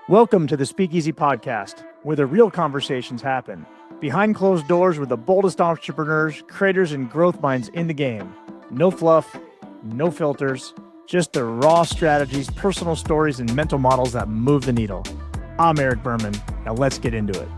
Welcome to the Speakeasy podcast, where the real conversations happen. Behind closed doors with the boldest entrepreneurs, creators, and growth minds in the game. No fluff, no filters, just the raw strategies, personal stories, and mental models that move the needle. I'm Eric Berman. Now let's get into it.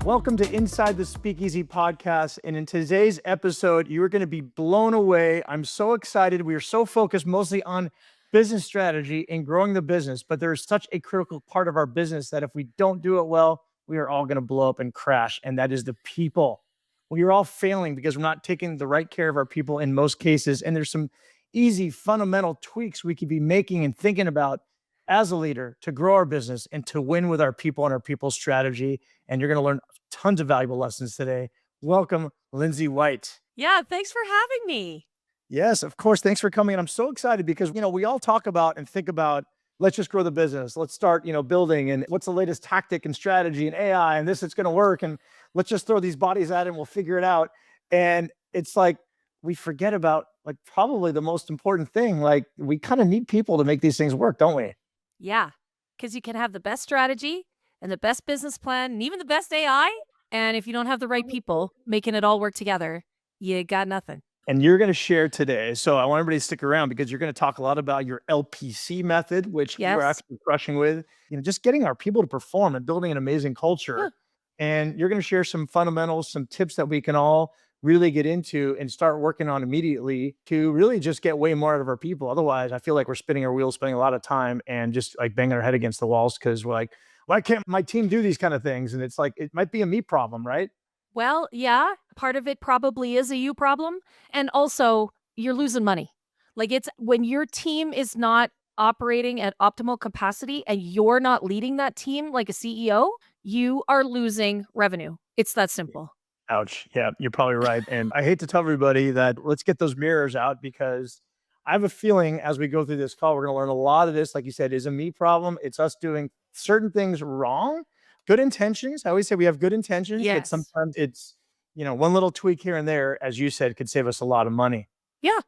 Welcome to Inside the Speakeasy podcast. And in today's episode, you are going to be blown away. I'm so excited. We are so focused mostly on business strategy and growing the business, but there's such a critical part of our business that if we don't do it well, we are all going to blow up and crash. And that is the people. We are all failing because we're not taking the right care of our people in most cases. And there's some easy fundamental tweaks we could be making and thinking about as a leader to grow our business and to win with our people and our people's strategy. And you're going to learn tons of valuable lessons today. Welcome, Lindsay White. Yeah, thanks for having me. Yes, of course. Thanks for coming. And I'm so excited because, we all talk about and think about, let's just grow the business. Let's start, building, and what's the latest tactic and strategy and AI and this, it's going to work. And let's just throw these bodies at it and we'll figure it out. And it's like, we forget about probably the most important thing. We kind of need people to make these things work, don't we? Yeah, because you can have the best strategy and the best business plan and even the best AI. And if you don't have the right people making it all work together, you got nothing. And you're going to share today. So I want everybody to stick around because you're going to talk a lot about your L.P.C method, which Yes. you're actually crushing with, just getting our people to perform and building an amazing culture. Huh. And you're going to share some fundamentals, some tips that we can all really get into and start working on immediately to really just get way more out of our people. Otherwise, I feel like we're spinning our wheels, spending a lot of time and just banging our head against the walls because we're like, why can't my team do these kind of things? And it's like, it might be a me problem, right? Well, yeah, part of it probably is a you problem. And also, you're losing money. It's when your team is not operating at optimal capacity and you're not leading that team like a CEO, you are losing revenue. It's that simple. Ouch. Yeah, you're probably right. And I hate to tell everybody that let's get those mirrors out because I have a feeling as we go through this call, we're going to learn a lot of this. Like you said, is a me problem. It's us doing certain things wrong. Good intentions. I always say we have good intentions, but Yes. sometimes it's, one little tweak here and there, as you said, could save us a lot of money. Yeah,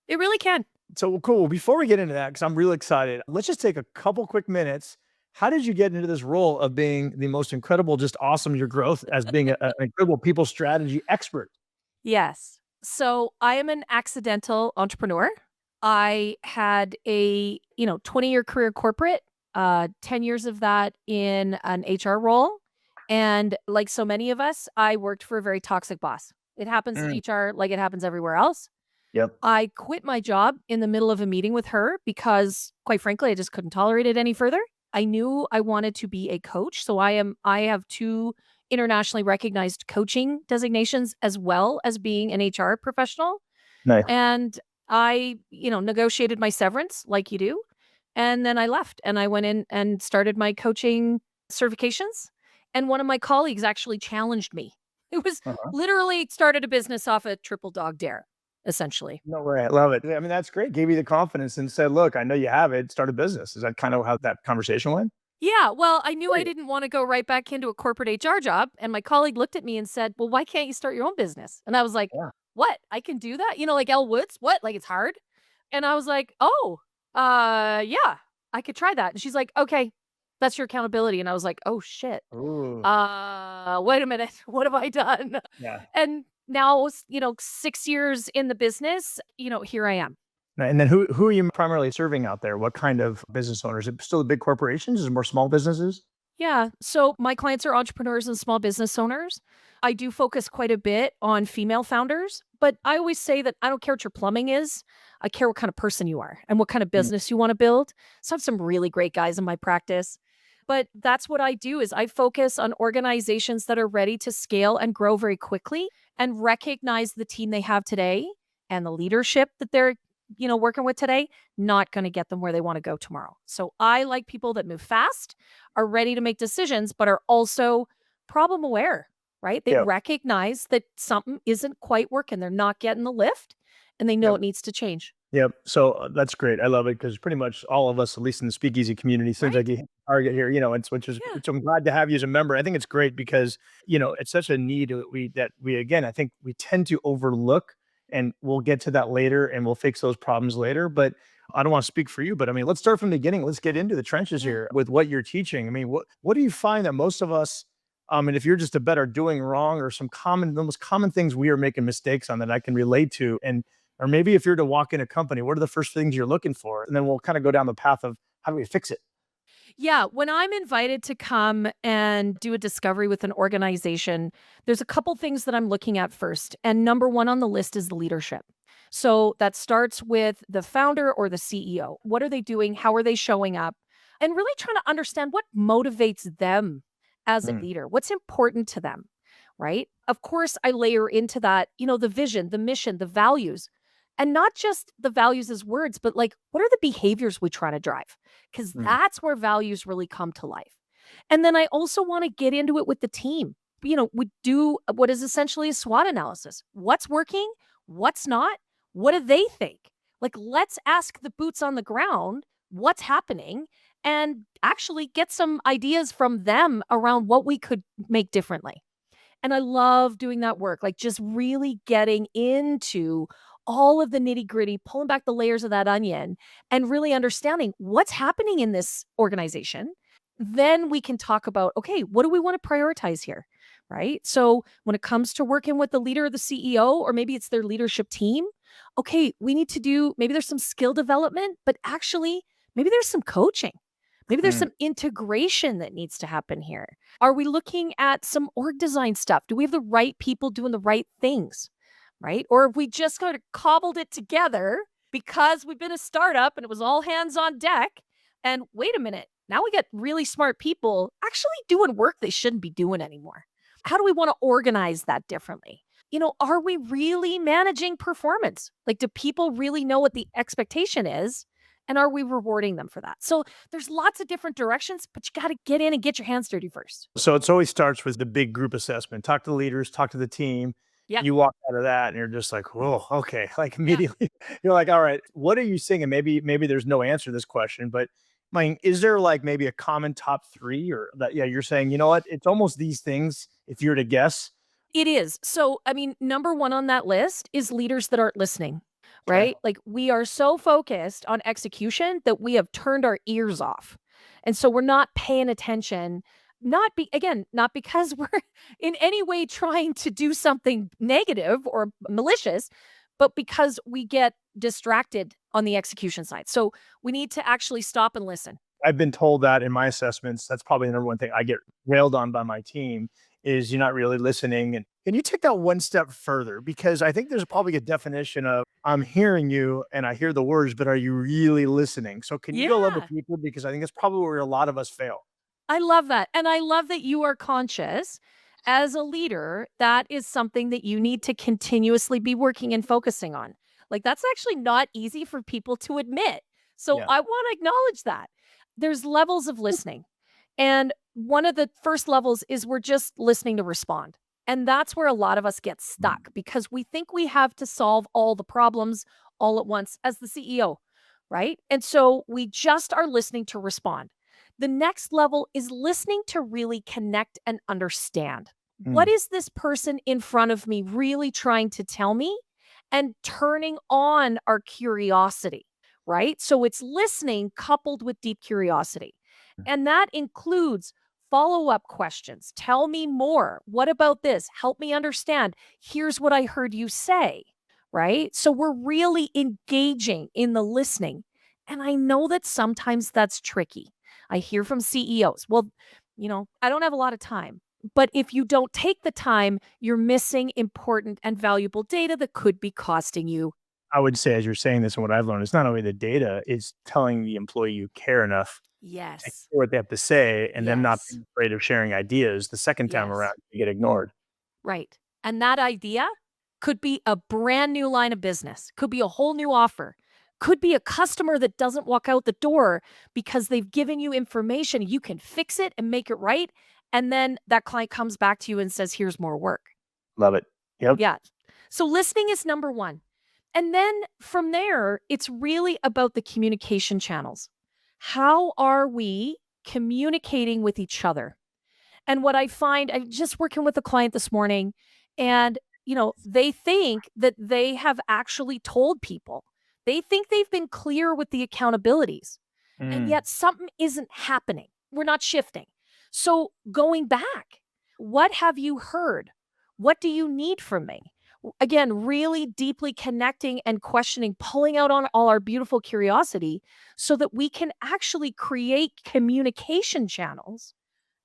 it really can. So cool. Before we get into that, because I'm really excited, let's just take a couple quick minutes. How did you get into this role of being the most incredible, just awesome, your growth as being an incredible people strategy expert? Yes. So I am an accidental entrepreneur. I had a, 20-year career corporate, 10 years of that in an HR role. And like so many of us, I worked for a very toxic boss. It happens in HR like it happens everywhere else. Yep. I quit my job in the middle of a meeting with her because, quite frankly, I just couldn't tolerate it any further. I knew I wanted to be a coach. So I have 2 internationally recognized coaching designations as well as being an HR professional. Nice. And I, negotiated my severance like you do. And then I left and I went in and started my coaching certifications. And one of my colleagues actually challenged me. It was literally started a business off a triple dog dare, essentially. No way. I love it. I mean, that's great. Gave you the confidence and said, look, I know you have it. Start a business. Is that kind of how that conversation went? Yeah, well, I knew I Great. didn't want to go right back into a corporate HR job. And my colleague looked at me and said, well, why can't you start your own business? And I was like, Yeah. what? I can do that? Like Elle Woods? What? Like it's hard? And I was like, oh, yeah, I could try that. And she's like, okay, that's your accountability. And I was like, oh shit. Ooh. Wait a minute. What have I done? Yeah. And now, 6 years in the business, here I am. And then who are you primarily serving out there? What kind of business owners? Is it still the big corporations? Is it more small businesses? Yeah. So my clients are entrepreneurs and small business owners. I do focus quite a bit on female founders, but I always say that I don't care what your plumbing is. I care what kind of person you are and what kind of business you want to build. So I have some really great guys in my practice. But that's what I do is I focus on organizations that are ready to scale and grow very quickly and recognize the team they have today and the leadership that they're working with today, not going to get them where they want to go tomorrow. So I like people that move fast, are ready to make decisions, but are also problem aware, right? They Yep. recognize that something isn't quite working. They're not getting the lift and they know Yep. it needs to change. Yep. So that's great. I love it because pretty much all of us, at least in the speakeasy community, seems Right? like you hit the target here, Yeah. so I'm glad to have you as a member. I think it's great because, it's such a need that we, again, I think we tend to overlook, and we'll get to that later and we'll fix those problems later. But I don't want to speak for you, but I mean, let's start from the beginning. Let's get into the trenches Yeah. here with what you're teaching. I mean, what do you find that most of us, and if you're just a better doing wrong or some the most common things we are making mistakes on that I can relate to, and or maybe if you're to walk in a company, what are the first things you're looking for, and then we'll kind of go down the path of how do we fix it. Yeah, when I'm invited to come and do a discovery with an organization, there's a couple things that I'm looking at first. And number one on the list is the leadership. So that starts with the founder or the CEO. What are they doing? How are they showing up? And really trying to understand what motivates them as a Mm, leader. What's important to them, right? Of course, I layer into that, the vision, the mission, the values. And not just the values as words, but like, what are the behaviors we try to drive? Because mm, that's where values really come to life. And then I also want to get into it with the team. We do what is essentially a SWOT analysis. What's working? What's not? What do they think? Like, let's ask the boots on the ground what's happening and actually get some ideas from them around what we could make differently. And I love doing that work, like just really getting into all of the nitty-gritty, pulling back the layers of that onion and really understanding what's happening in this organization. Then we can talk about, okay, what do we want to prioritize here? Right. So when it comes to working with the leader or the CEO, or maybe it's their leadership team, okay, we need to do maybe there's some skill development, but actually, maybe there's some coaching. Maybe there's mm. some integration that needs to happen here. Are we looking at some org design stuff? Do we have the right people doing the right things? Right? Or have we just kind of cobbled it together because we've been a startup and it was all hands on deck? And wait a minute, now we get really smart people actually doing work they shouldn't be doing anymore. How do we want to organize that differently? Are we really managing performance? Like, do people really know what the expectation is? And are we rewarding them for that? So there's lots of different directions, but you got to get in and get your hands dirty first. So it's always starts with the big group assessment. Talk to the leaders, talk to the team. Yeah. You walk out of that and you're just like, "Whoa, okay." Like Yeah. immediately you're like, "All right, what are you seeing?" And maybe there's no answer to this question, but I mean, is there like maybe a common top 3 or that yeah, you're saying, "You know what? It's almost these things if you're to guess." It is. So, I mean, number 1 on that list is leaders that aren't listening, Okay. right? Like, we are so focused on execution that we have turned our ears off. And so we're not paying attention, not because we're in any way trying to do something negative or malicious, but because we get distracted on the execution side. So, we need to actually stop and listen. I've been told that in my assessments, that's probably the number one thing I get railed on by my team is you're not really listening. And can you take that one step further? Because I think there's probably a definition of I'm hearing you and I hear the words, but are you really listening? So can you go a little Yeah. bit deeper? Because I think that's probably where a lot of us fail. I love that. And I love that you are conscious as a leader. That is something that you need to continuously be working and focusing on. Like, that's actually not easy for people to admit. So Yeah. I want to acknowledge that. There's levels of listening. And one of the first levels is we're just listening to respond. And that's where a lot of us get Mm, stuck because we think we have to solve all the problems all at once as the CEO, right? And so we just are listening to respond. The next level is listening to really connect and understand. What mm, is this person in front of me really trying to tell me? And turning on our curiosity, right? So it's listening coupled with deep curiosity. And that includes follow up questions. Tell me more. What about this? Help me understand. Here's what I heard you say, right? So we're really engaging in the listening. And I know that sometimes that's tricky. I hear from CEOs, well, I don't have a lot of time. But if you don't take the time, you're missing important and valuable data that could be costing you. I would say, as you're saying this, and what I've learned, it's not only the data, it's telling the employee you care enough to Yes. hear what they have to say and them not Yes. being afraid of sharing ideas. The second time around, Yes. you get ignored. Right. And that idea could be a brand new line of business, could be a whole new offer, could be a customer that doesn't walk out the door because they've given you information. You can fix it and make it right. And then that client comes back to you and says, here's more work. Love it. Yep. Yeah. So listening is number one. And then from there, it's really about the communication channels. How are we communicating with each other? And what I find, I'm just working with a client this morning, and they think that they have actually told people They think they've been clear with the accountabilities, and Mm. yet something isn't happening. We're not shifting. So, going back, what have you heard? What do you need from me? Again, really deeply connecting and questioning, pulling out on all our beautiful curiosity so that we can actually create communication channels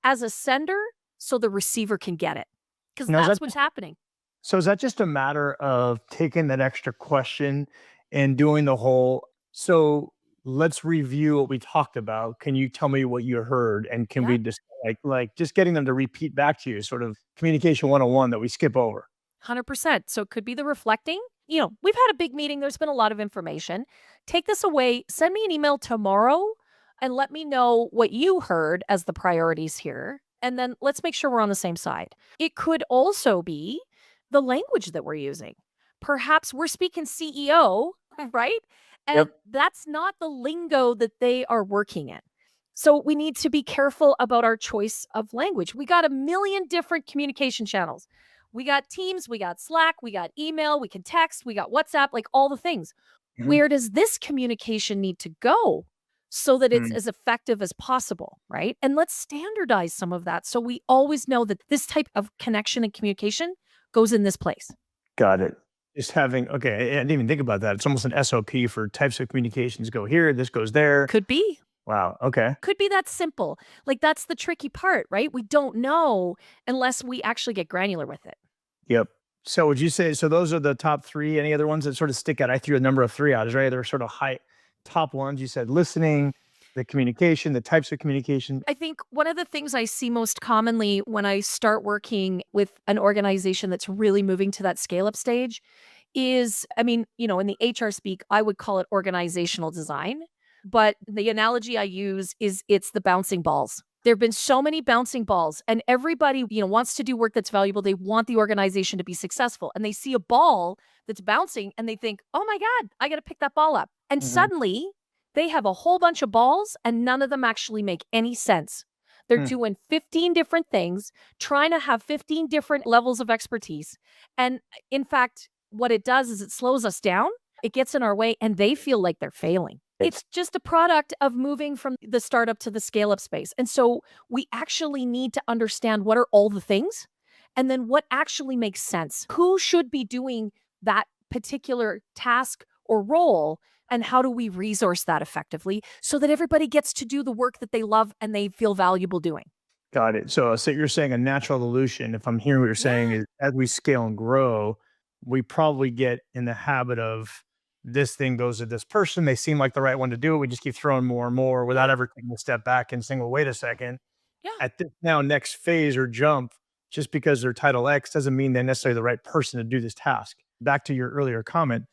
as a sender so the receiver can get it. Because Now, is that's that what's happening. so is that just a matter of taking that extra question and doing the whole, so let's review what we talked about. Can you tell me what you heard? And can Yeah. we just like just getting them to repeat back to you, sort of communication 101 that we skip over? 100%. So it could be the reflecting. We've had a big meeting. There's been a lot of information. Take this away. Send me an email tomorrow and let me know what you heard as the priorities here. And then let's make sure we're on the same side. It could also be the language that we're using. Perhaps we're speaking CEO, right? Yep. And that's not the lingo that they are working in. So we need to be careful about our choice of language. We got a million different communication channels. We got Teams, we got Slack, we got email, we can text, we got WhatsApp, like all the things. Mhm. Where does this communication need to go so that it's Mm. as effective as possible, right? And let's standardize some of that so we always know that this type of connection and communication goes in this place. Got it. Just having, okay, I didn't even think about that. It's almost an SOP for types of communications go here, this goes there. Could be. Wow. Okay. Could be that simple. Like that's the tricky part, right? We don't know unless we actually get granular with it. Yep. So would you say, so those are the top three? Any other ones that sort of stick out? I threw a number of three out. Is there any other sort of high top ones? You said listening, the communication, the types of communication. I think one of the things I see most commonly when I start working with an organization that's really moving to that scale up stage is, I mean, in the HR speak, I would call it organizational design. But the analogy I use is it's the bouncing balls. There have been so many bouncing balls, and everybody, wants to do work that's valuable. They want the organization to be successful. And they see a ball that's bouncing and they think, oh my God, I got to pick that ball up. And Mhm. suddenly they have a whole bunch of balls and none of them actually make any sense. They're Hmm. doing 15 different things, trying to have 15 different levels of expertise. And in fact, what it does is it slows us down, it gets in our way, and they feel like they're failing. Right. It's just a product of moving from the startup to the scale up space. And so we actually need to understand what are all the things and then what actually makes sense. Who should be doing that particular task or role? And how do we resource that effectively so that everybody gets to do the work that they love and they feel valuable doing? Got it. So you're saying a natural evolution. If I'm hearing what you're saying, Yeah. is as we scale and grow, we probably get in the habit of this thing goes to this person. They seem like the right one to do it. We just keep throwing more and more without Yeah. ever taking a step back and saying, well, wait a second. Yeah. At this now next phase or jump, just because they're title X doesn't mean they're necessarily the right person to do this task. Back to your earlier comment,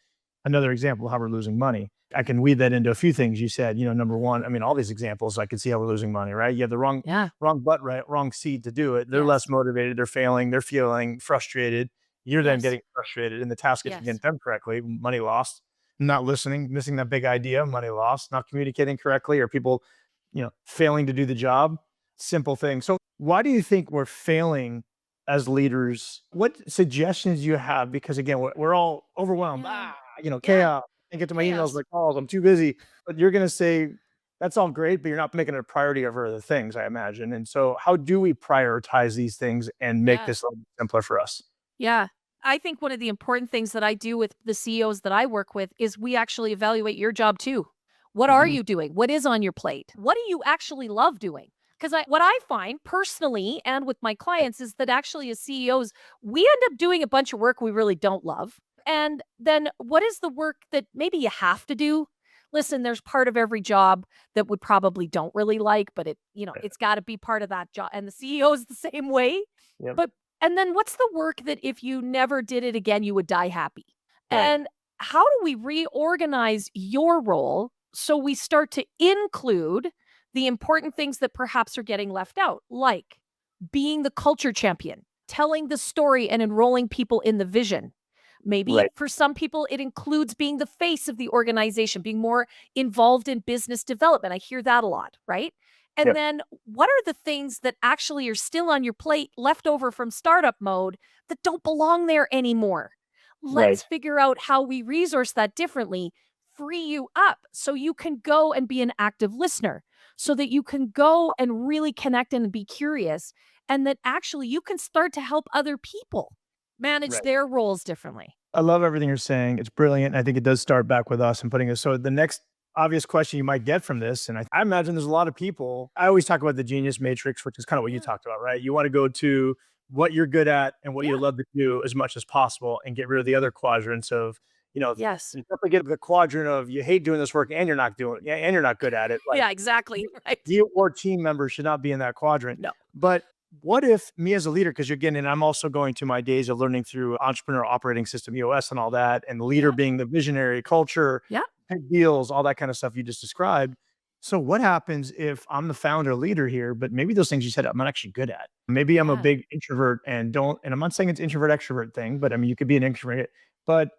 another example of how we're losing money. I can weave that into a few things you said. Number one, I mean, all these examples, I can see how we're losing money, right? You have the Yeah. wrong butt, right, wrong seed to do it. They're less Yes. motivated, they're failing, they're feeling frustrated. You're then Yes. getting frustrated, and the task isn't getting Yes. done correctly. Money lost, not listening, missing that big idea, money lost, not communicating correctly, or people, failing to do the job. Simple thing. So, why do you think we're failing as leaders? What suggestions do you have? Because again, we're all overwhelmed. Yeah. Yeah. Chaos. I can't get to my emails, Chaos. my calls. I'm too busy. But you're going to say that's all great, but you're not making it a priority over other things, I imagine. And so, how do we prioritize these things and make Yeah. this a little bit simpler for us? Yeah. I think one of the important things that I do with the CEOs that I work with is we actually evaluate your job too. What are Mhm. you doing? What is on your plate? What do you actually love doing? Because what I find personally and with my clients is that actually as CEOs, we end up doing a bunch of work we really don't love. And then what is the work that maybe you have to do? Listen, there's part of every job that would probably don't really like, but it's got to be part of that job. And the CEO is the same way. Yep. But and then what's the work that if you never did it again, you would die happy? Right. And how do we reorganize your role so we start to include the important things that perhaps are getting left out, like being the culture champion, telling the story and enrolling people in the vision? Maybe Right. for some people, it includes being the face of the organization, being more involved in business development. I hear that a lot, right? And Yep. then what are the things that actually are still on your plate left over from startup mode that don't belong there anymore? Right. Let's figure out how we resource that differently. free you up so you can go and be an active listener, so that you can go and really connect and be curious, and that actually you can start to help other people manage Right. their roles differently. I love everything you're saying. It's brilliant. I think it does start back with us and putting us. So the next obvious question you might get from this, and I imagine there's a lot of people. I always talk about the genius matrix, which is kind of what you Yeah. talked about, right? You want to go to what you're good at and what you Yeah. love to do as much as possible, and get rid of the other quadrants of, Yes. you definitely get the quadrant of you hate doing this work and you're not doing it, and you're not good at it. Like Yeah, exactly. Right. you or team members should not be in that quadrant. No. But what if me as a leader, because you're getting, and I'm also going to my days of learning through entrepreneur operating system, EOS and all that, and the leader Yeah. being the visionary culture, Yeah. big deals, all that kind of stuff you just described. So what happens if I'm the founder leader here, but maybe those things you said I'm not actually good at? Maybe I'm a Yeah. big introvert and don't, and I'm not saying it's introvert extrovert thing, but I mean, you could be an introvert, but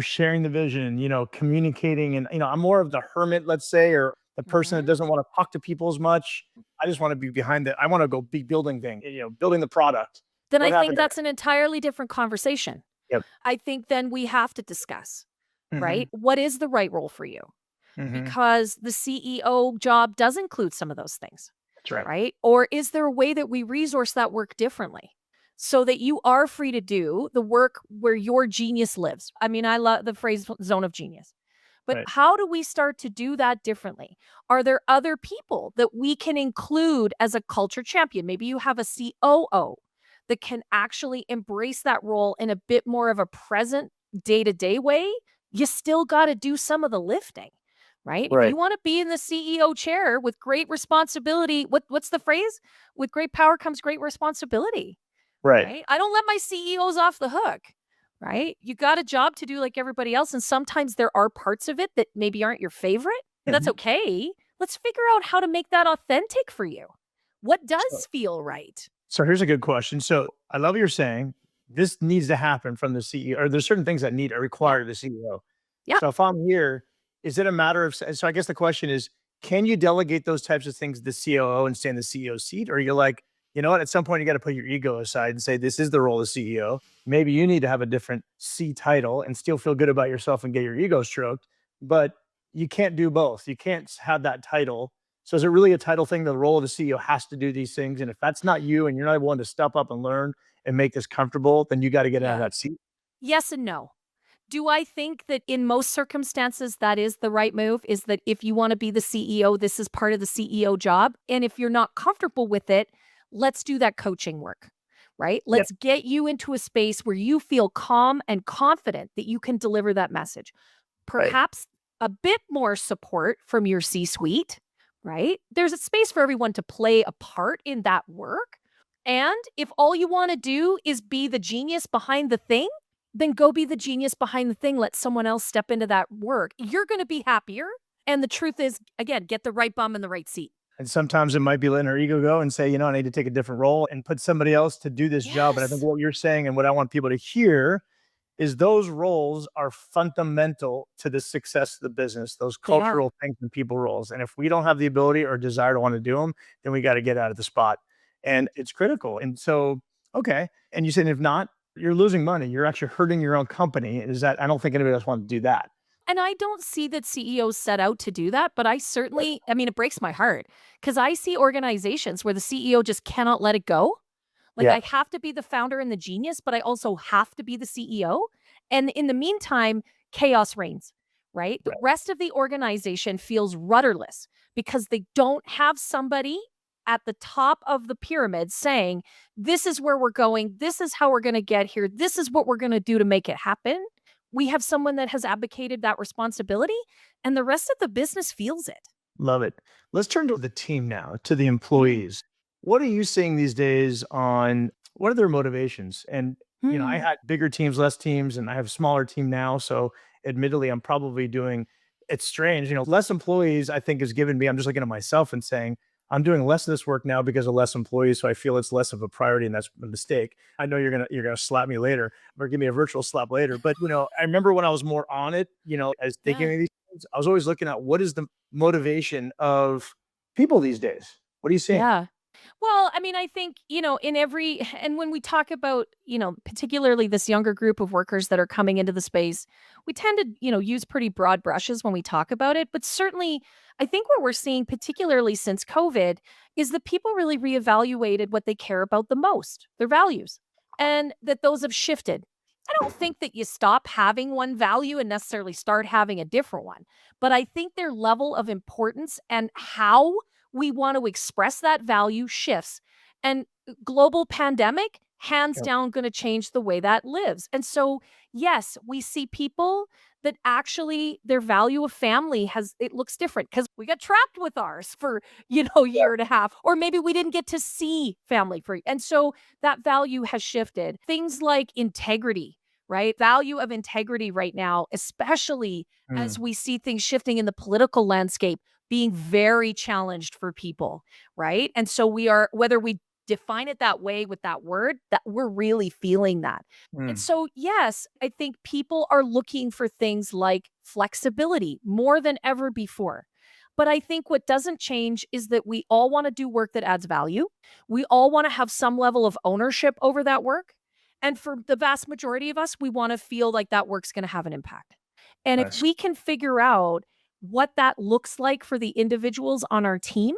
sharing the vision, communicating, and I'm more of the hermit, let's say, or the person that Mhm. doesn't want to talk to people as much. I just want to be behind it. I want to go be building thing, building the product. Then I What think happened there? that's an entirely different conversation. Yep. I think then we have to discuss, Hmm. right? What is the right role for you? Hmm. Because the CEO job does include some of those things, That's right. right? Or is there a way that we resource that work differently so that you are free to do the work where your genius lives? I mean, I love the phrase zone of genius. But Right. how do we start to do that differently? Are there other people that we can include as a culture champion? Maybe you have a COO that can actually embrace that role in a bit more of a present day to day way. You still got to do some of the lifting, right? If you Right. want to be in the CEO chair with great responsibility, what's the phrase? With great power comes great responsibility, Right. right? I don't let my CEOs off the hook, right? You got a job to do like everybody else. And sometimes there are parts of it that maybe aren't your favorite. That's Mhm. okay. Let's figure out how to make that authentic for you. What So, does feel right? so here's a good question. So I love what you're saying. This needs to happen from the CEO, or there's certain things that need or Yeah. require the CEO. Yeah. So if I'm here, is it a matter of, so I guess the question is, can you delegate those types of things to the COO and stay in the CEO seat? Or you're like, you know what, at some point you got to put your ego aside and say, this is the role of CEO. Maybe you need to have a different C title and still feel good about yourself and get your ego stroked. But you can't do both. You can't have that title. So is it really a title thing? The role of the CEO has to do these things. And if that's not you and you're not willing to step up and learn and make this comfortable, then you got to get out of Yeah. that seat. Yes and no. Do I think that in most circumstances that is the right move? Is that if you want to be the CEO, this is part of the CEO job? And if you're not comfortable with it, let's do that coaching work, right? Yep. Let's get you into a space where you feel calm and confident that you can deliver that message. Right. Perhaps a bit more support from your C suite, right? There's a space for everyone to play a part in that work. And if all you want to do is be the genius behind the thing, then go be the genius behind the thing. Let someone else step into that work. You're going to be happier. And the truth is, again, get the right bum in the right seat. And sometimes it might be letting our ego go and say, I need to take a different role and put somebody else to do this job. And I think Yes, what you're saying and what I want people to hear is those roles are fundamental to the success of the business, those they are. cultural things and people roles. And if we don't have the ability or desire to want to do them, then we got to get out of the spot. And it's critical. And so, okay. And you said, if not, you're losing money. You're actually hurting your own company. Is that, I don't think anybody else wants to do that. And I don't see that CEOs set out to do that, but Right. I mean, it breaks my heart because I see organizations where the CEO just cannot let it go. Like, Yeah. I have to be the founder and the genius, but I also have to be the CEO. And in the meantime, chaos reigns, right? The Right. rest of the organization feels rudderless because they don't have somebody at the top of the pyramid saying, this is where we're going. This is how we're going to get here. This is what we're going to do to make it happen. We have someone that has abdicated that responsibility, and the rest of the business feels it. Love it. Let's turn to the team now, to the Mm. employees. What are you seeing these days on what are their motivations? And, I Hmm. had bigger teams, less teams, and I have a smaller team now. So admittedly, I'm probably doing it's strange. Less employees, I think, is given me. I'm just looking at myself and saying, I'm doing less of this work now because of less employees. So I feel it's less of a priority, and that's a mistake. I know you're gonna slap me later or give me a virtual slap later. But I remember when I was more on it, as thinking Yeah. of these things, I was always looking at what is the motivation of people these days? What are you seeing? Yeah. Well, I mean, I think, in every, and when we talk about, particularly this younger group of workers that are coming into the space, we tend to, use pretty broad brushes when we talk about it. But certainly, I think what we're seeing, particularly since COVID, is that people really reevaluated what they care about the most, their values, and that those have shifted. I don't think that you stop having one value and necessarily start having a different one, but I think their level of importance and how we want to express that value shifts. And global pandemic, hands Yep. down, going to change the way that lives. And so, yes, we see people that actually their value of family it looks different because we got trapped with ours for, a Yeah. year and a half, or maybe we didn't get to see family for, and so that value has shifted. Things like integrity, right? Value of integrity right now, especially as Mm, we see things shifting in the political landscape being very challenged for people, right? And so we are, whether we define it that way with that word, that we're really feeling that. And mm, so, yes, I think people are looking for things like flexibility more than ever before. But I think what doesn't change is that we all want to do work that adds value. We all want to have some level of ownership over that work. And for the vast majority of us, we want to feel like that work's going to have an impact. And if nice. we can figure out what that looks like for the individuals on our team,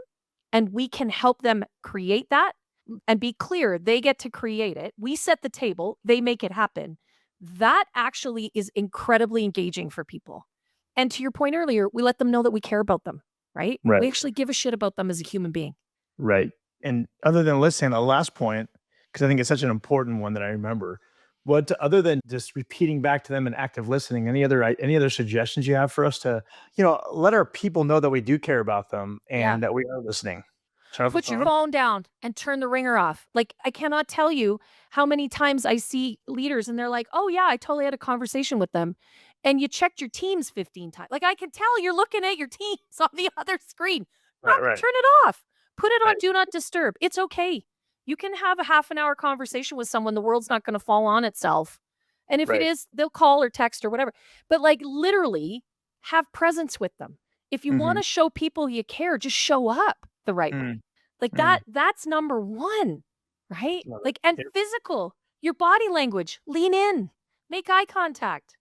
and we can help them create that and be clear, they get to create it. We set the table, they make it happen. That actually is incredibly engaging for people. And to your point earlier, we let them know that we care about them, right? Right. We actually give a shit about them as a human being. Right. And other than listening, the last point, because I think it's such an important one that I remember, what other than just repeating back to them and active listening, any other suggestions you have for us to, let our people know that we do care about them Yeah. and that we are listening? Turn off the Put your phone. phone down and turn the ringer off. Like, I cannot tell you how many times I see leaders and they're like, "Oh, yeah, I totally had a conversation with them." And you checked your Teams 15 times. Like, I can tell you're looking at your Teams on the other screen. Right, right, Turn it off. Put it on right, do not disturb. It's okay. You can have a half an hour conversation with someone. The world's not going to fall on itself. And if it right. is, they'll call or text or whatever. But like literally have presence with them. If you want Mhm. to show people you care, just show up the right way. Mm, Like mm. that's number 1, right? Love Like, and it. physical, your body language, lean in, make eye contact,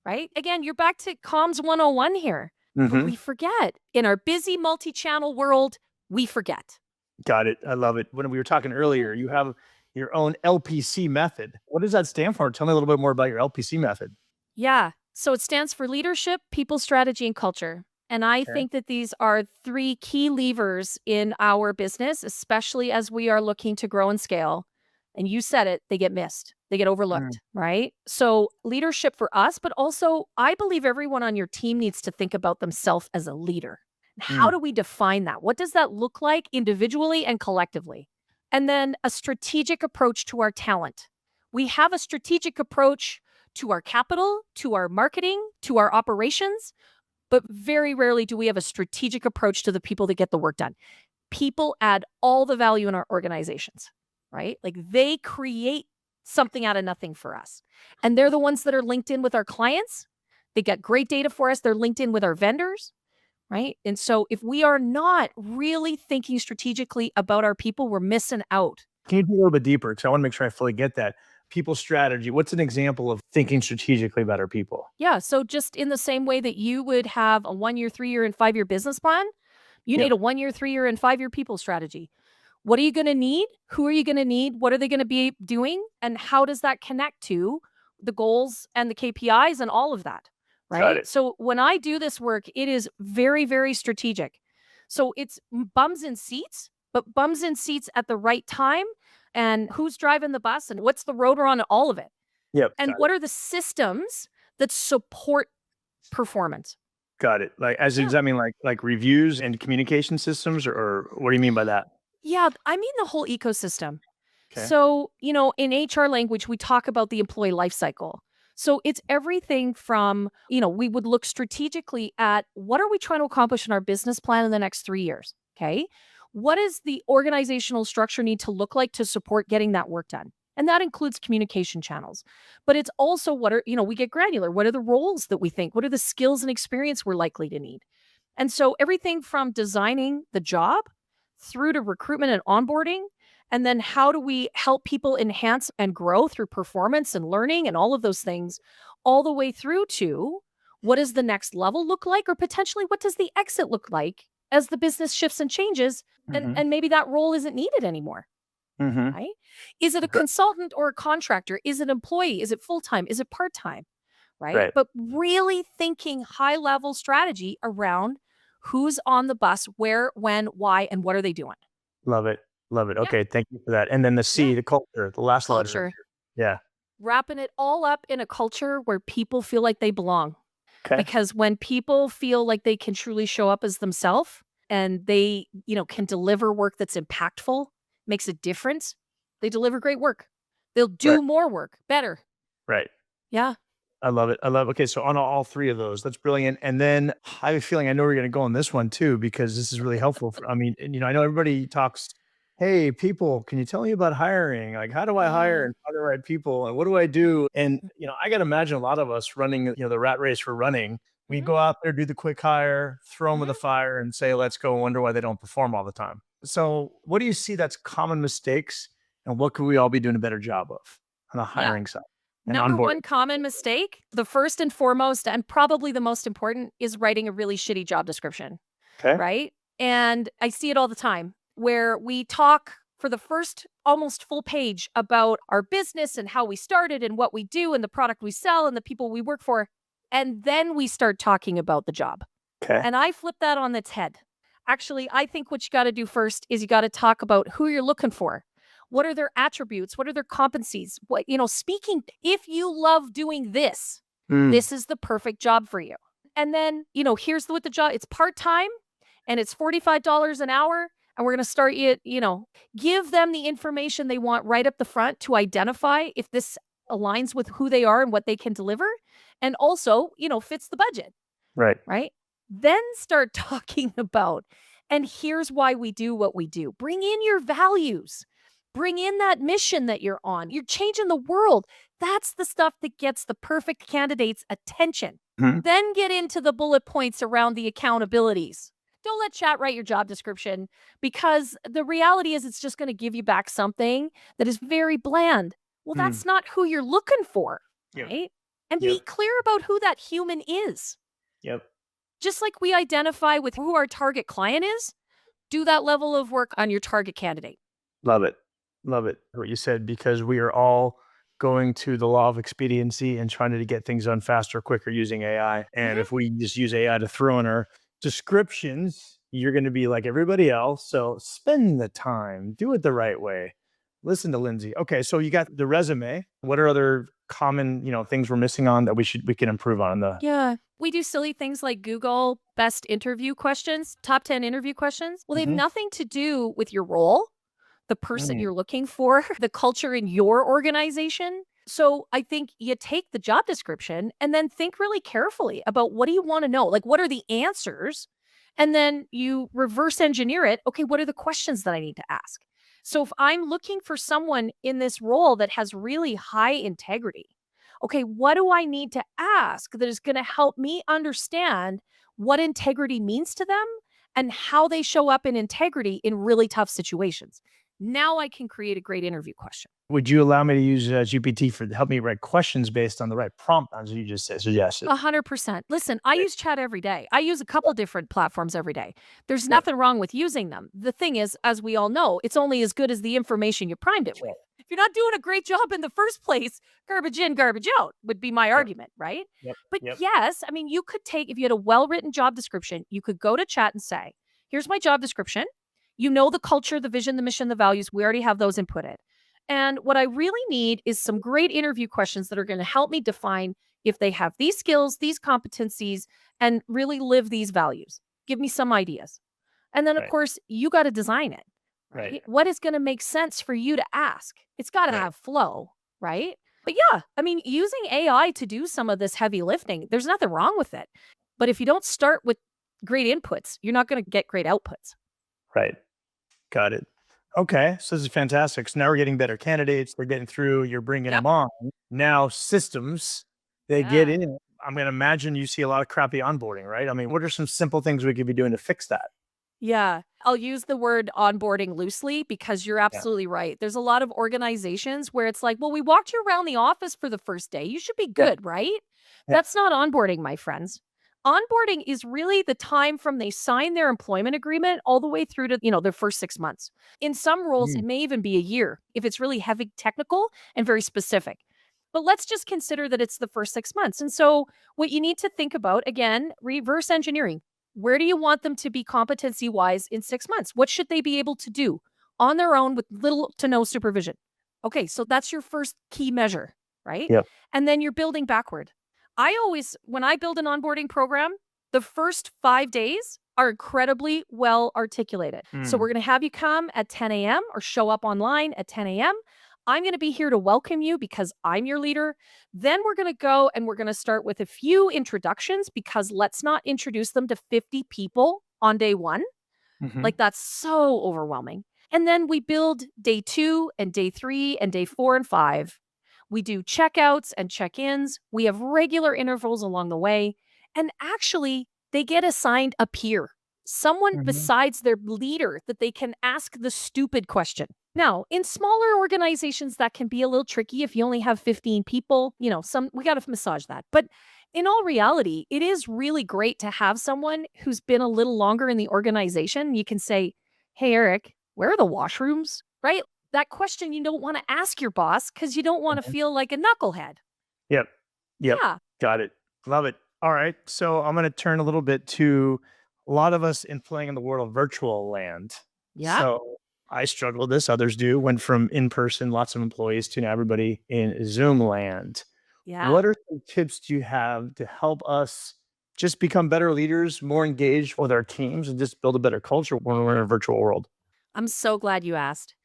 right? Again, you're back to comms 101 here, but Mhm. we forget. In our busy multi-channel world, we forget. Got it. I love it. When we were talking earlier, you have your own LPC method. What does that stand for? Tell me a little bit more about your LPC method. Yeah. So it stands for leadership, people, strategy, and culture. And I Okay. think that these are 3 key levers in our business, especially as we are looking to grow and scale. And you said it, they get missed, they get Mm, overlooked, right? So leadership for us, but also I believe everyone on your team needs to think about themselves as a leader. How mm, do we define that? What does that look like individually and collectively? And then a strategic approach to our talent. We have a strategic approach to our capital, to our marketing, to our operations, but very rarely do we have a strategic approach to the people that get the work done. People add all the value in our organizations, right? Like they create something out of nothing for us. And they're the ones that are linked in with our clients. They get great data for us. They're linked in with our vendors, right? And so if we are not really thinking strategically about our people, we're missing out. Can you do a little bit deeper? Because I want to make sure I fully get that. People strategy. What's an example of thinking strategically about our people? Yeah. So just in the same way that you would have a 1 year, 3 year, and 5 year business plan, you Yeah. need a 1 year, 3 year, and 5 year people strategy. What are you going to need? Who are you going to need? What are they going to be doing? And how does that connect to the goals and the KPIs and all of that? Got Right. it. So when I do this work, it is very, very strategic. So it's bums in seats, but bums in seats at the right time. And who's driving the bus and what's the rotor on all of it? Yep. And Got it. what are the systems that support performance? Got it. Like, as does Yeah. that mean like reviews and communication systems, or what do you mean by that? Yeah, I mean the whole ecosystem. Okay. So, in HR language, we talk about the employee life cycle. So it's everything from, we would look strategically at what are we trying to accomplish in our business plan in the next 3 years? Okay. What does the organizational structure need to look like to support getting that work done? And that includes communication channels. But it's also we get granular. What are the roles that we think? What are the skills and experience we're likely to need? And so everything from designing the job through to recruitment and onboarding. And then how do we help people enhance and grow through performance and learning and all of those things, all the way through to what does the next level look like, or potentially what does the exit look like as the business shifts and changes, Mm-hmm. and maybe that role isn't needed anymore, Mm-hmm. right? Is it a consultant or a contractor? Is it employee? Is it full-time? Is it part-time? Right? Right. But really thinking high level strategy around who's on the bus, where, when, why, and what are they doing? Love it. Love it. Yeah. Okay. Thank you for that. And then the Yeah. C, the culture, the last letter. Culture. Yeah. Wrapping it all up in a culture where people feel like they belong. Okay. Because when people feel like they can truly show up as themselves and they, can deliver work that's impactful, makes a difference, they deliver great work. They'll Right. do more work better. Right. Yeah. I love it. I love Okay, so on all three of those, that's brilliant. And then I have a feeling I know we're gonna go on this one too, because this is really helpful I mean, and, I know everybody talks, "Hey, people, can you tell me about hiring? Like, how do I hire Yeah. and find the right people? And what do I do?" And, I gotta imagine a lot of us running, the rat race we're running, we Mhm. go out there, do the quick hire, throw them in the Mhm. fire and say, "Let's go," and wonder why they don't perform all the time. So what do you see that's common mistakes, and what could we all be doing a better job of on the Yeah. hiring side and Number onboarding? one common mistake, the first and foremost, and probably the most important, is writing a really shitty job description, Okay. right? And I see it all the time where we talk for the first almost full page about our business and how we started and what we do and the product we sell and the people we work for. And then we start talking about the job. Okay. And I flip that on its head. Actually, I think what you got to do first is you got to talk about who you're looking for. What are their attributes? What are their competencies? Speaking, if you love doing this, Mm, this is the perfect job for you. And then, here's what the job, it's part-time and it's $45 an hour. And we're going to start you, give them the information they want right up the front to identify if this aligns with who they are and what they can deliver. And also, fits the budget, right. right? Then start talking about, and here's why we do what we do. Bring in your values. Bring in that mission that you're on. You're changing the world. That's the stuff that gets the perfect candidate's attention. Mhm. Then get into the bullet points around the accountabilities. Don't let chat write your job description, because the reality is it's just going to give you back something that is very bland. Well, Mm. that's not who you're looking for, Yep. right? And be Yep. clear about who that human is. Yep. Just like we identify with who our target client is, do that level of work on your target candidate. Love it. Love it. What you said, because we are all going to the law of expediency and trying to get things done faster, quicker using AI. And Mhm. if we just use AI to throw in our descriptions, you're going to be like everybody else. So spend the time, do it the right way. Listen to Lindsay. Okay, so you got the resume. What are other common, things we're missing on that we can improve on the Yeah. We do silly things like Google best interview questions, top 10 interview questions. Well, they have Mhm. nothing to do with your role, the person Mm, you're looking for, the culture in your organization. So I think you take the job description and then think really carefully about, what do you want to know? Like, what are the answers? And then you reverse engineer it. Okay, what are the questions that I need to ask? So if I'm looking for someone in this role that has really high integrity, okay, what do I need to ask that is going to help me understand what integrity means to them and how they show up in integrity in really tough situations? Now I can create a great interview question. Would you allow me to use GPT for help me write questions based on the right prompt, as you just said, suggested? 100%. Listen, I Great. use chat every day. I use a couple different platforms every day. There's Yep. nothing wrong with using them. The thing is, as we all know, it's only as good as the information you primed it That's with. right. If you're not doing a great job in the first place, garbage in, garbage out would be my Yep. argument, right? Yep. But Yep. yes, I mean, you could take, if you had a well written job description, you could go to chat and say, here's my job description. You know the culture, the vision, the mission, the values. We already have those inputted. And what I really need is some great interview questions that are going to help me define if they have these skills, these competencies, and really live these values. Give me some ideas. And then, of Right. course, you got to design it, Right. right? What is going to make sense for you to ask? It's got to Right. have flow, right? But yeah, I mean, using AI to do some of this heavy lifting, there's nothing wrong with it. But if you don't start with great inputs, you're not going to get great outputs. Right. Got it. Okay, so this is fantastic. So now we're getting better candidates. We're getting through. You're bringing Yep. them on. Now systems, they get Yeah. in. I'm going to imagine you see a lot of crappy onboarding, right? I mean, what are some simple things we could be doing to fix that? Yeah. I'll use the word onboarding loosely because you're Yeah. absolutely right. There's a lot of organizations where it's like, well, we walked you around the office for the first day. You should be Yeah. good, right? Yeah. That's not onboarding, my friends. Onboarding is really the time from they sign their employment agreement all the way through to, their first 6 months. In some roles, Mm. it may even be a year if it's really heavy technical and very specific. But let's just consider that it's the first 6 months. And so what you need to think about, again, reverse engineering. Where do you want them to be competency wise in 6 months? What should they be able to do on their own with little to no supervision? Okay, so that's your first key measure, right? Yep. And then you're building backward. When I build an onboarding program, the first 5 days are incredibly well articulated. So Mm. we're going to have you come at 10 a.m. or show up online at 10 a.m. I'm going to be here to welcome you because I'm your leader. Then we're going to go and we're going to start with a few introductions because let's not introduce them to 50 people on day one. Hmm. Like that's so overwhelming. And then we build day 2 and day 3 and day 4 and 5. We do checkouts and check ins. We have regular intervals along the way. And actually, they get assigned a peer, someone Hmm. besides their leader that they can ask the stupid question. Now, in smaller organizations, that can be a little tricky if you only have 15 people. We got to massage that. But in all reality, it is really great to have someone who's been a little longer in the organization. You can say, "Hey, Eric, where are the washrooms?" Right? That question you don't want to ask your boss because you don't want to feel like a knucklehead. Yep. Yep. Yeah. Got it. Love it. All right. So I'm going to turn a little bit to a lot of us in playing in the world of virtual land. Yeah. So I struggle with this. Others do. Went from in person, lots of employees, to now everybody in Zoom land. Yeah. What are some tips do you have to help us just become better leaders, more engaged with our teams, and just build a better culture when we're in a virtual world? I'm so glad you asked.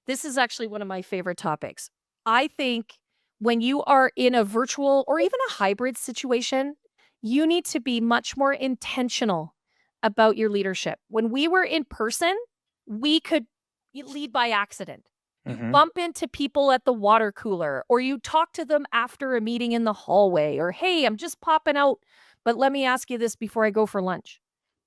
This is actually one of my favorite topics. I think when you are in a virtual or even a hybrid situation, you need to be much more intentional about your leadership. When we were in person, we could lead by accident. You Hmm. bump into people at the water cooler, or you talk to them after a meeting in the hallway, or hey, I'm just popping out, but let me ask you this before I go for lunch.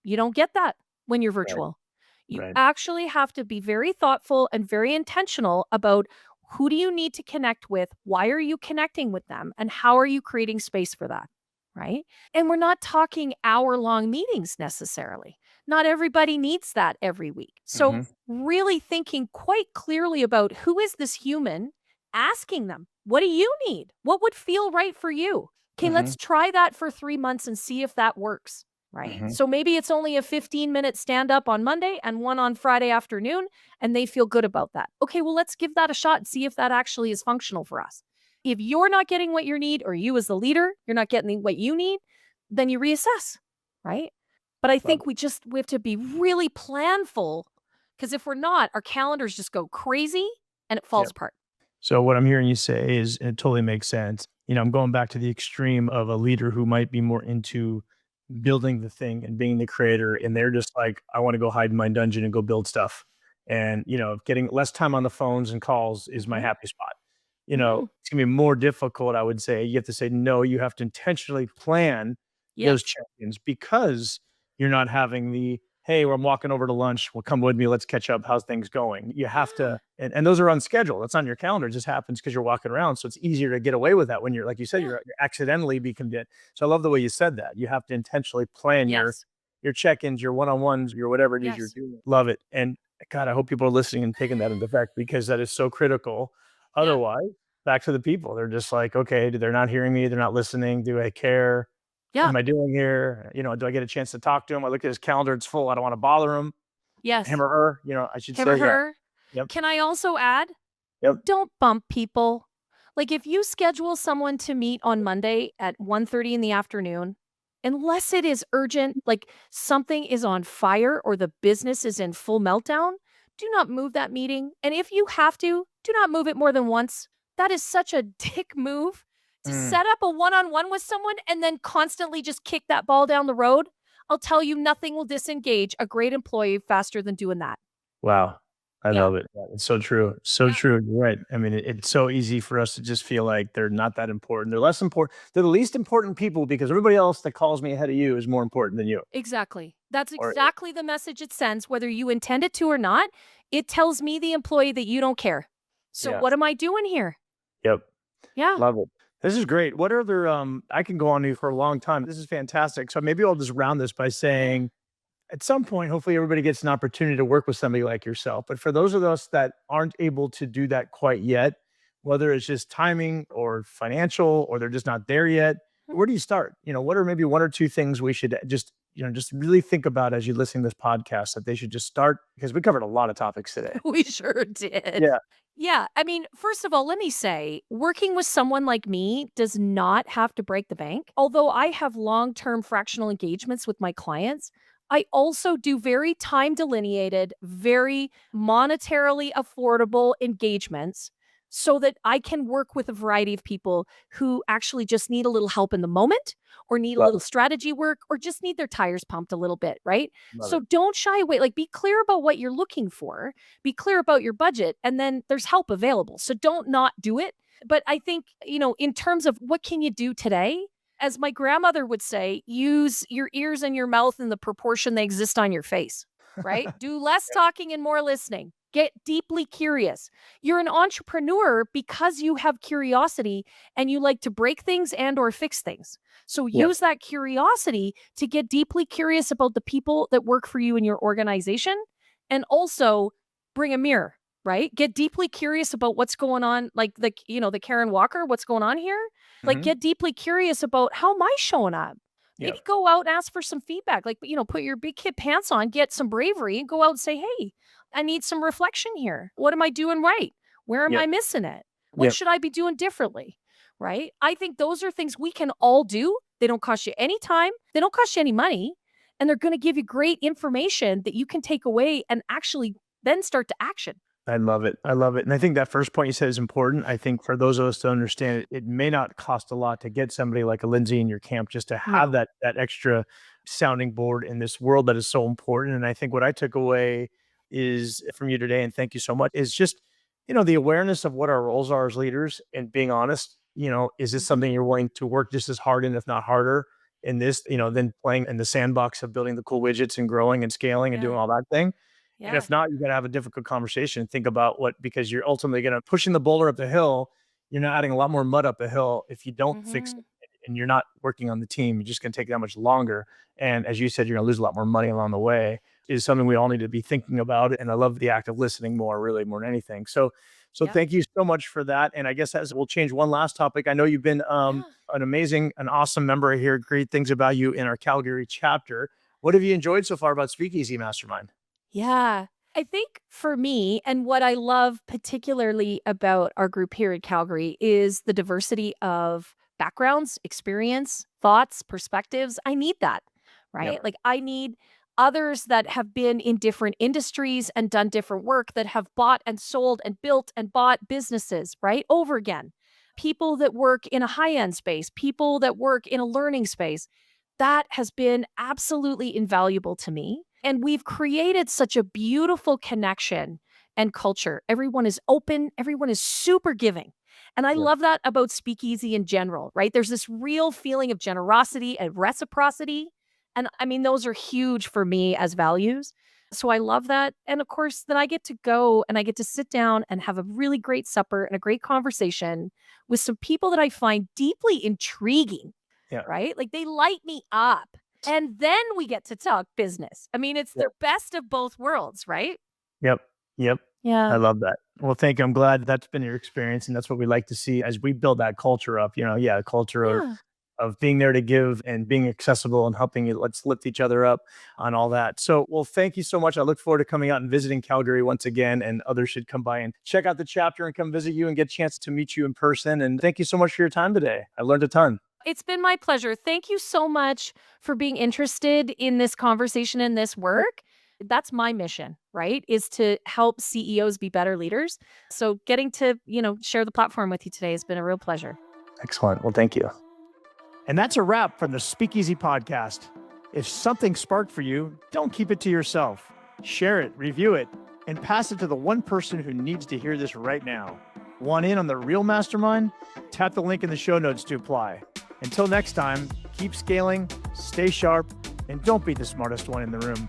You don't get that when you're Right. virtual. You Right. actually have to be very thoughtful and very intentional about who do you need to connect with? Why are you connecting with them? And how are you creating space for that? Right. And we're not talking hour-long meetings necessarily. Not everybody needs that every week. So, Hmm. really thinking quite clearly about who is this human, asking them, what do you need? What would feel right for you? Okay, Hmm. let's try that for 3 months and see if that works. Right. Hmm. So maybe it's only a 15-minute stand up on Monday and one on Friday afternoon, and they feel good about that. Okay, well, let's give that a shot and see if that actually is functional for us. If you're not getting what you need, or you as the leader, you're not getting what you need, then you reassess. Right. But I Love think we have to be really planful because if we're not, our calendars just go crazy and it falls it. apart. So what I'm hearing you say is, and it totally makes sense. I'm going back to the extreme of a leader who might be more into building the thing and being the creator, and they're just like, I want to go hide in my dungeon and go build stuff. And getting less time on the phones and calls is my Mhm. happy spot. Mhm. It's gonna be more difficult, I would say. You have to say no, you have to intentionally plan those Yes. check-ins because you're not having the, "Hey, well, I'm walking over to lunch. Well, come with me. Let's catch up. How's things going?" You have Yeah. to, and those are on schedule. That's on your calendar. It just happens because you're walking around. So it's easier to get away with that when you're, like you said, Yeah. you're accidentally become it. So I love the way you said that. You have to intentionally plan Yes. your check-ins, your one-on-ones, your whatever it is you're Yes. doing. Love it. And God, I hope people are listening and taking that into effect because that is so critical. Yeah. Otherwise, back to the people. They're just like, okay, they're not hearing me. They're not listening. Do I care? What Yeah. am I doing here? Do I get a chance to talk to him? I look at his calendar, it's full. I don't want to bother him Yes. or her, I should Him or say, yeah. her. Yep. Can I also add, Yep. don't bump people. Like if you schedule someone to meet on Monday at 1:30 in the afternoon, unless it is urgent, like something is on fire or the business is in full meltdown, do not move that meeting. And if you have to, do not move it more than once. That is such a dick move to Mm, set up a one-on-one with someone and then constantly just kick that ball down the road. I'll tell you, nothing will disengage a great employee faster than doing that. wow. I Yeah. love it. Yeah, it's so true. So Yeah. true. You're right. I mean, it's so easy for us to just feel like they're not that important. They're less important. They're the least important people because everybody else that calls me ahead of you is more important than you. Exactly. That's Or exactly the message it sends, whether you intend it to or not. It tells me, the employee, that you don't care. So yeah. what am I doing here? Yep. Yeah. Love it. This is great. What other I can go on to you for a long time. This is fantastic. So maybe I'll just round this by Yeah. saying at some point, hopefully everybody gets an opportunity to work with somebody like yourself. But for those of us that aren't able to do that quite yet, whether it's just timing or financial, or they're just not there yet, where do you start? What are maybe one or two things we should just really think about as you listen to this podcast that they should just start? Because we covered a lot of topics today. We sure did. Yeah. Yeah. I mean, first of all, let me say, working with someone like me does not have to break the bank. Although I have long term fractional engagements with my clients, I also do very time delineated, very monetarily affordable engagements so that I can work with a variety of people who actually just need a little help in the moment, or need a Love little it. strategy work, or just need their tires pumped a little bit, right? Love So it. don't shy away. Like, be clear about what you're looking for, be clear about your budget, and then there's help available. So don't not do it. But I think, in terms of what can you do today, as my grandmother would say, use your ears and your mouth in the proportion they exist on your face, right? Do less talking and more listening. Get deeply curious. You're an entrepreneur because you have curiosity and you like to break things and or fix things. So Yep. use that curiosity to get deeply curious about the people that work for you in your organization, and also bring a mirror, right? Get deeply curious about what's going on, like the Karen Walker, what's going on here? Like, Hmm. get deeply curious about, how am I showing up? Maybe Yep. go out and ask for some feedback. Like, put your big kid pants on, get some bravery, and go out and say, "Hey, I need some reflection here. What am I doing right? Where am I Yep. missing it? What Yep. should I be doing differently?" Right? I think those are things we can all do. They don't cost you any time, they don't cost you any money, and they're going to give you great information that you can take away and actually then start to action. I love it. I love it. And I think that first point you said is important. I think for those of us to understand it, it may not cost a lot to get somebody like a Lindsay in your camp just to have No. that extra sounding board in this world that is so important. And I think what I took away is from you today, and thank you so much, is just, the awareness of what our roles are as leaders and being honest, is this Mhm. something you're willing to work just as hard in, if not harder in this, than playing in the sandbox of building the cool widgets and growing and scaling and Yeah. doing all that thing. And Yeah. if not, you got to have a difficult conversation and think about because you're ultimately going to pushing the boulder up the hill. You're not adding a lot more mud up the hill if you don't fix it Mhm. and you're not working on the team. You're just going to take that much longer. And as you said, you're going to lose a lot more money along the way. Is something we all need to be thinking about. And I love the act of listening more, really more than anything. So Yeah. thank you so much for that. And I guess as we'll change one last topic. I know you've been Yeah. an awesome member. I hear great things about you in our Calgary chapter. What have you enjoyed so far about Speakeasy Mastermind? Yeah. I think for me, and what I love particularly about our group here in Calgary, is the diversity of backgrounds, experience, thoughts, perspectives. I need that, Yep. right? Like, I need others that have been in different industries and done different work, that have bought and sold and built and bought businesses, right? Over again. People that work in a high end space, people that work in a learning space. That has been absolutely invaluable to me. And we've created such a beautiful connection and culture. Everyone is open, everyone is super giving. And I Yep. love that about Speakeasy in general, right? There's this real feeling of generosity and reciprocity. And I mean, those are huge for me as values. So I love that. And of course, then I get to go and I get to sit down and have a really great supper and a great conversation with some people that I find deeply intriguing, Yeah. right? Like, they light me up. And then we get to talk business. I mean, it's the Yep. best of both worlds, right? Yep. Yep. I Yeah. love that. Well, thank you. I'm glad that's been your experience, and that's what we like to see as we build that culture up. Yeah, a culture Yeah. of being there to give and being accessible and helping you. Let's lift each other up on all that. So, well, thank you so much. I look forward to coming out and visiting Calgary once again, and others should come by and check out the chapter and come visit you and get a chance to meet you in person. And thank you so much for your time today. I learned a ton. It's been my pleasure. Thank you so much for being interested in this conversation and this work. That's my mission, right? Is to help CEOs be better leaders. So getting to, share the platform with you today has been a real pleasure. Excellent. Well, thank you. And that's a wrap from the Speakeasy podcast. If something sparked for you, don't keep it to yourself. Share it, review it, and pass it to the one person who needs to hear this right now. Want in on the real mastermind? Tap the link in the show notes to apply. Until next time, keep scaling, stay sharp, and don't be the smartest one in the room.